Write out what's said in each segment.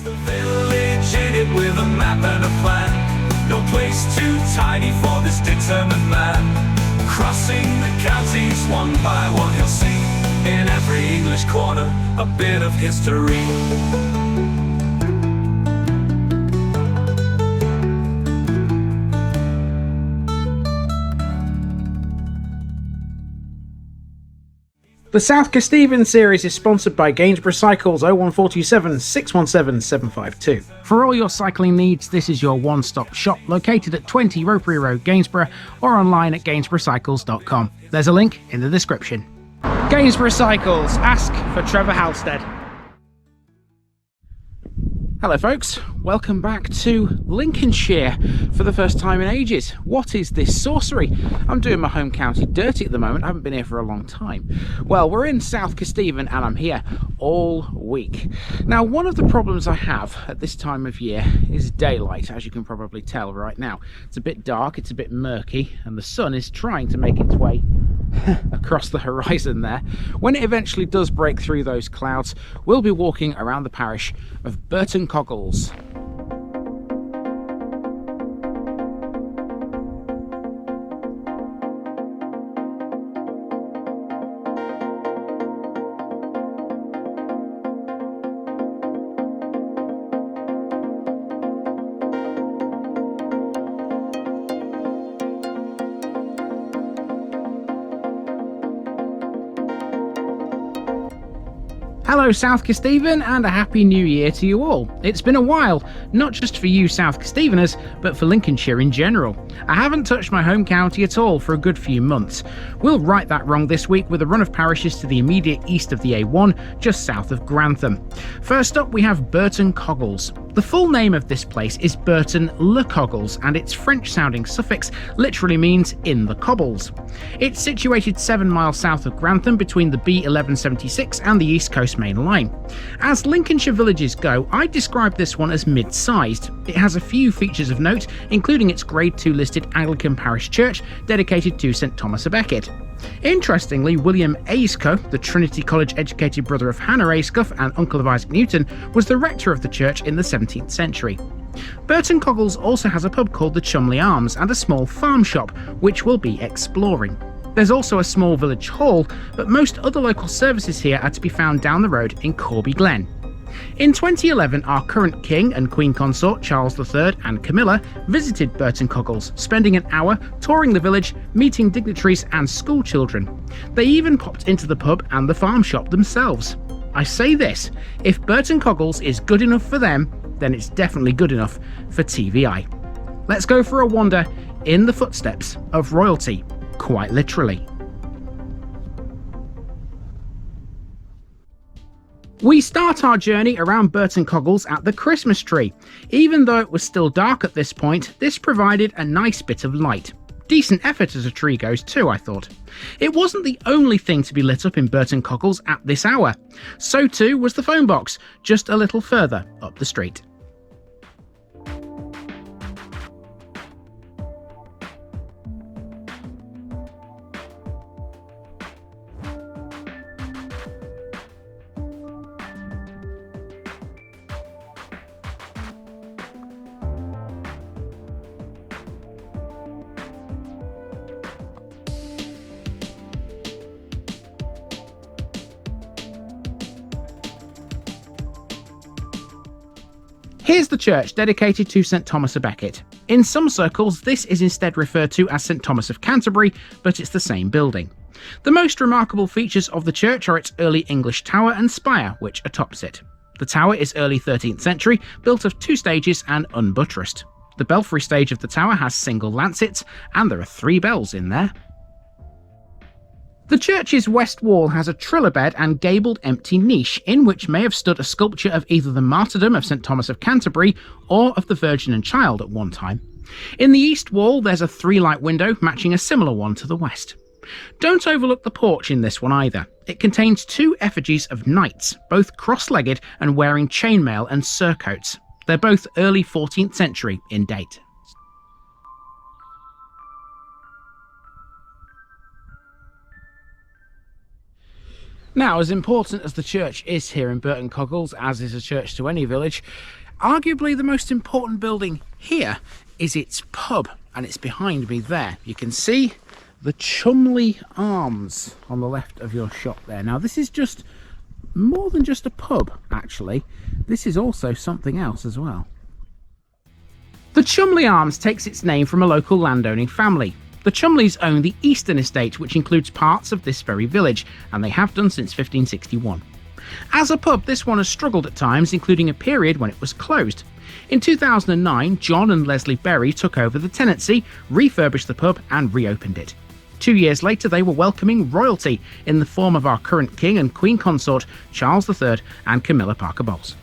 The village in it with a map and a plan. No place too tiny for this determined man. Crossing the counties one by one, he'll see in every English corner a bit of history. The South Kesteven series is sponsored by Gainsborough Cycles 01427 617 752. For all your cycling needs, this is your one-stop shop located at 20 Ropery Road, Gainsborough, or online at gainsboroughcycles.com. There's a link in the description. Gainsborough Cycles, ask for Trevor Halstead. Hello folks, welcome back to Lincolnshire for the first time in ages. What is this sorcery? I'm doing my home county dirty at the moment. I haven't been here for a long time. Well, we're in South Kesteven and I'm here all week. Now, one of the problems I have at this time of year is daylight, as you can probably tell right now. It's a bit dark, it's a bit murky, and the sun is trying to make its way across the horizon there. When it eventually does break through those clouds, we'll be walking around the parish of BURTON COGGLES. Hello South Kesteven and a happy new year to you all. It's been a while, not just for you South Kesteveners, but for Lincolnshire in general. I haven't touched my home county at all for a good few months. We'll right that wrong this week with a run of parishes to the immediate east of the A1, just south of Grantham. First up we have BURTON COGGLES. The full name of this place is Burton le Coggles, and its French-sounding suffix literally means in the cobbles. It's situated 7 miles south of Grantham between the B1176 and the East Coast Main Line. As Lincolnshire villages go, I'd describe this one as mid-sized. It has a few features of note, including its Grade 2 listed Anglican parish church dedicated to St Thomas a Becket. Interestingly, William Ayscough, the Trinity College educated brother of Hannah Ayscough and uncle of Isaac Newton, was the rector of the church in the 17th century. BURTON COGGLES also has a pub called the Chumley Arms and a small farm shop, which we'll be exploring. There's also a small village hall, but most other local services here are to be found down the road in Corby Glen. In 2011, our current King and Queen Consort Charles III and Camilla visited BURTON COGGLES, spending an hour touring the village, meeting dignitaries and school children. They even popped into the pub and the farm shop themselves. I say this, if BURTON COGGLES is good enough for them, then it's definitely good enough for TVI. Let's go for a wander in the footsteps of royalty, quite literally. We start our journey around BURTON COGGLES at the Christmas tree. Even though it was still dark at this point, this provided a nice bit of light. Decent effort as a tree goes too, I thought. It wasn't the only thing to be lit up in BURTON COGGLES at this hour. So too was the phone box, just a little further up the street. Here's the church dedicated to St Thomas a Becket. In some circles, this is instead referred to as St Thomas of Canterbury, but it's the same building. The most remarkable features of the church are its early English tower and spire, which attops it. The tower is early 13th century, built of 2 stages and unbuttressed. The belfry stage of the tower has single lancets, and there are 3 bells in there. The church's west wall has a trillobed and gabled empty niche in which may have stood a sculpture of either the martyrdom of St Thomas of Canterbury or of the Virgin and Child at one time. In the east wall there's a 3-light window matching a similar one to the west. Don't overlook the porch in this one either. It contains 2 effigies of knights, both cross-legged and wearing chainmail and surcoats. They're both early 14th century in date. Now, as important as the church is here in Burton Coggles, as is a church to any village, arguably the most important building here is its pub, and it's behind me there. You can see the Chumley Arms on the left of your shot there. Now, this is just more than just a pub, actually. This is also something else as well. The Chumley Arms takes its name from a local landowning family. The Chumleys own the Eastern Estate, which includes parts of this very village, and they have done since 1561. As a pub, this one has struggled at times, including a period when it was closed. In 2009, John and Leslie Berry took over the tenancy, refurbished the pub and reopened it. 2 years later, they were welcoming royalty in the form of our current King and Queen consort, Charles III and Camilla Bowles.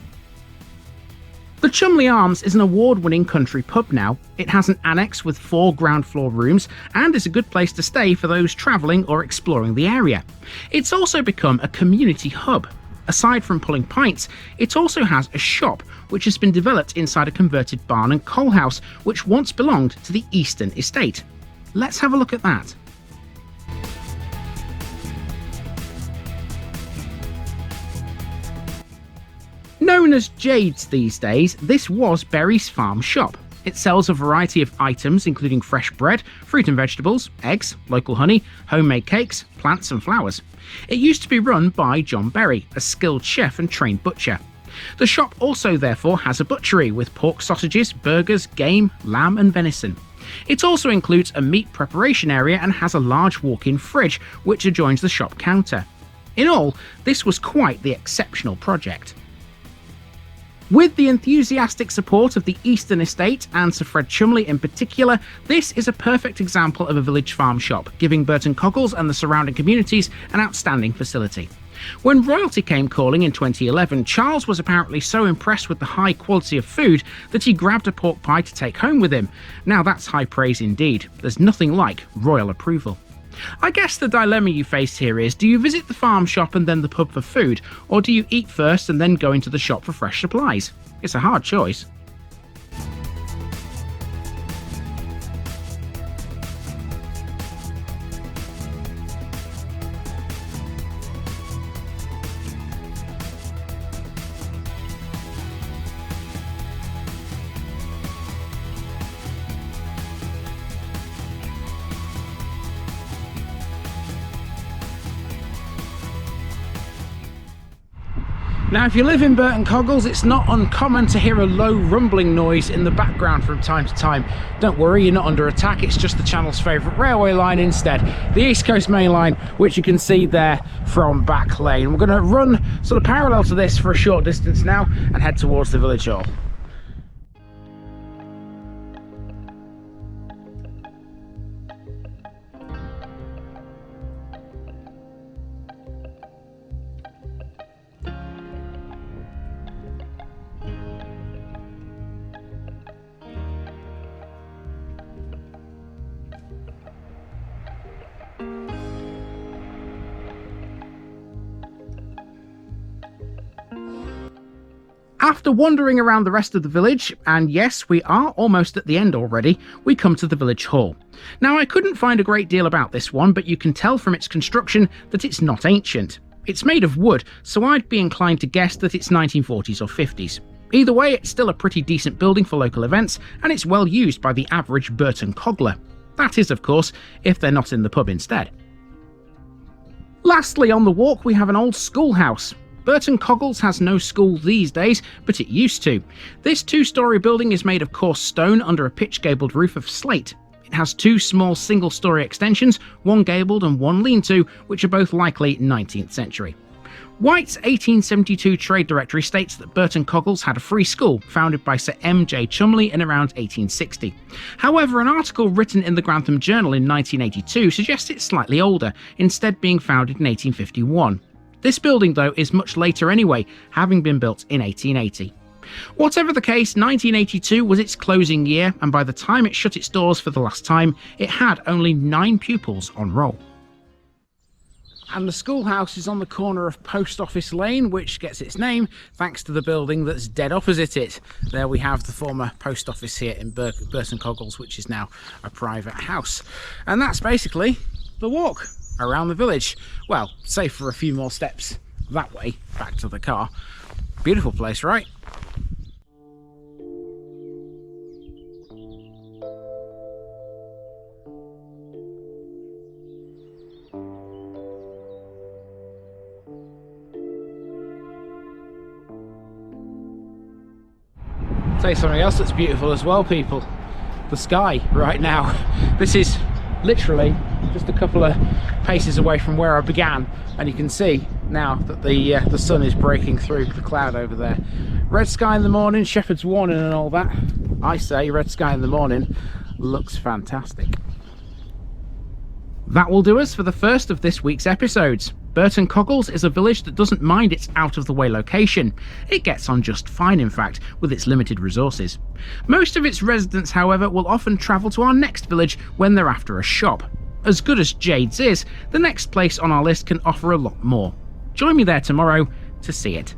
The Chumley Arms is an award-winning country pub now. It has an annex with 4 ground floor rooms and is a good place to stay for those travelling or exploring the area. It's also become a community hub. Aside from pulling pints, it also has a shop which has been developed inside a converted barn and coal house which once belonged to the Eastern Estate. Let's have a look at that. Known as Jade's these days, this was Berry's farm shop. It sells a variety of items including fresh bread, fruit and vegetables, eggs, local honey, homemade cakes, plants and flowers. It used to be run by John Berry, a skilled chef and trained butcher. The shop also therefore has a butchery with pork sausages, burgers, game, lamb and venison. It also includes a meat preparation area and has a large walk-in fridge which adjoins the shop counter. In all, this was quite the exceptional project. With the enthusiastic support of the Eastern Estate and Sir Fred Chumley in particular, this is a perfect example of a village farm shop, giving Burton Coggles and the surrounding communities an outstanding facility. When royalty came calling in 2011, Charles was apparently so impressed with the high quality of food that he grabbed a pork pie to take home with him. Now that's high praise indeed. There's nothing like royal approval. I guess the dilemma you face here is, do you visit the farm shop and then the pub for food, or do you eat first and then go into the shop for fresh supplies? It's a hard choice. Now, if you live in Burton Coggles, it's not uncommon to hear a low rumbling noise in the background from time to time. Don't worry, you're not under attack, it's just the channel's favourite railway line instead, the East Coast Main Line, which you can see there from back lane. We're going to run sort of parallel to this for a short distance now and head towards the village hall. After wandering around the rest of the village, and yes, we are almost at the end already, we come to the village hall. Now, I couldn't find a great deal about this one, but you can tell from its construction that it's not ancient. It's made of wood, so I'd be inclined to guess that it's 1940s or 50s. Either way, it's still a pretty decent building for local events, and it's well used by the average Burton coggler. That is, of course, if they're not in the pub instead. Lastly on the walk, we have an old schoolhouse. Burton Coggles has no school these days, but it used to. This 2-storey building is made of coarse stone under a pitch-gabled roof of slate. It has 2 small single-storey extensions, one gabled and one lean-to, which are both likely 19th century. White's 1872 trade directory states that Burton Coggles had a free school, founded by Sir M.J. Chumley in around 1860. However, an article written in the Grantham Journal in 1982 suggests it's slightly older, instead being founded in 1851. This building, though, is much later anyway, having been built in 1880. Whatever the case, 1982 was its closing year, and by the time it shut its doors for the last time, it had only 9 pupils on roll. And the schoolhouse is on the corner of Post Office Lane, which gets its name thanks to the building that's dead opposite it. There we have the former post office here in Burton Coggles, which is now a private house. And that's basically the walk. around the village. Well, save for a few more steps that way, back to the car. Beautiful place, right? Say something else that's beautiful as well, people. The sky right now. This is literally just a couple of paces away from where I began, and you can see now that the sun is breaking through the cloud over there. Red sky in the morning, shepherd's warning and all that. I say red sky in the morning looks fantastic. That will do us for the first of this week's episodes. Burton Coggles is a village that doesn't mind its out-of-the-way location. It gets on just fine, in fact, with its limited resources. Most of its residents, however, will often travel to our next village when they're after a shop. As good as Jade's is, the next place on our list can offer a lot more. Join me there tomorrow to see it.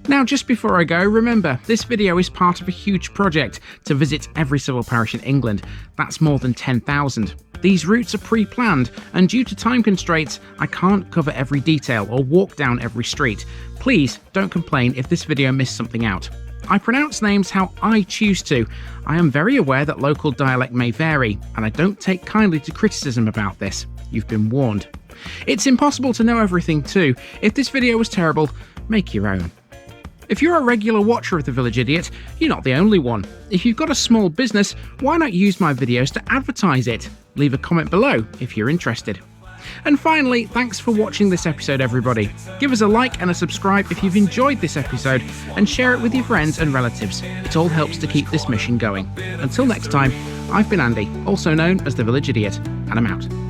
Now, just before I go, remember, this video is part of a huge project to visit every civil parish in England. That's more than 10,000. These routes are pre-planned, and due to time constraints, I can't cover every detail or walk down every street. Please don't complain if this video missed something out. I pronounce names how I choose to. I am very aware that local dialect may vary, and I don't take kindly to criticism about this. You've been warned. It's impossible to know everything too. If this video was terrible, make your own. If you're a regular watcher of The Village Idiot, you're not the only one. If you've got a small business, why not use my videos to advertise it? Leave a comment below if you're interested. And finally, thanks for watching this episode, everybody. Give us a like and a subscribe if you've enjoyed this episode, and share it with your friends and relatives. It all helps to keep this mission going. Until next time, I've been Andy, also known as The Village Idiot, and I'm out.